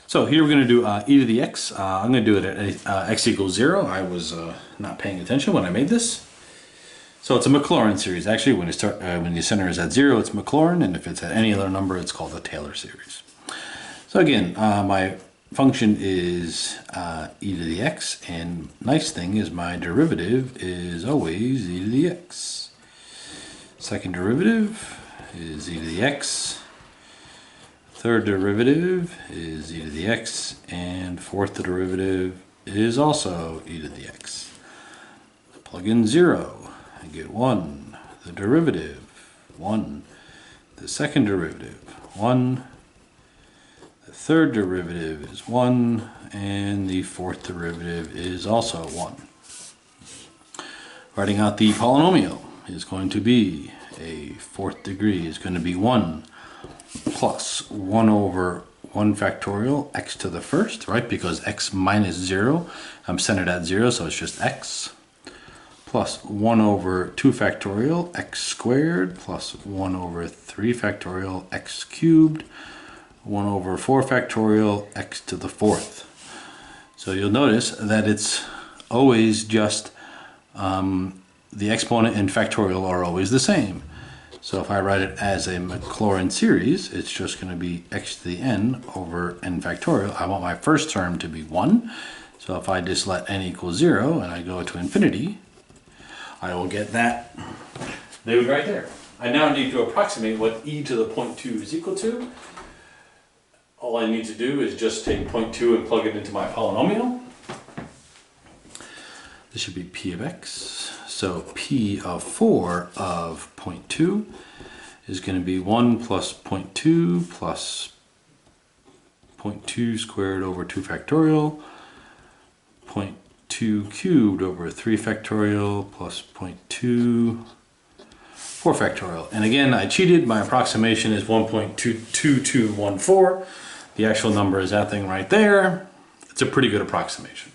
So here we're going to do e to the x. I'm going to do it at x equals 0. I was not paying attention when I made this. So it's a Maclaurin series. Actually, when the center is at 0, it's Maclaurin, and if it's at any other number, it's called a Taylor series. So again, my function is e to the x, and nice thing is my derivative is always e to the x. Second derivative is e to the x. Third derivative is e to the x, and fourth derivative is also e to the x. Plug in 0, I get 1. The derivative, 1. The second derivative, 1. The third derivative is 1, and the fourth derivative is also 1. Writing out the polynomial is going to be a fourth degree is going to be 1 plus 1 over 1 factorial x to the first, right? Because x minus 0, I'm centered at 0, so it's just x. Plus 1 over 2 factorial x squared plus 1 over 3 factorial x cubed, 1 over 4 factorial x to the fourth. So you'll notice that it's always just the exponent and factorial are always the same. So if I write it as a Maclaurin series, it's just going to be x to the n over n factorial. I want my first term to be 1. So if I just let n equal 0 and I go to infinity, I will get that dude right there. I now need to approximate what e to the 0.2 is equal to. All I need to do is just take 0.2 and plug it into my polynomial. This should be p of x. So p of 4 of 0.2 is going to be 1 plus 0.2 plus 0.2 squared over 2 factorial, 0.2 cubed over 3 factorial plus 0.2 4 factorial. And again, I cheated. My approximation is 1.22214. The actual number is that thing right there. It's a pretty good approximation.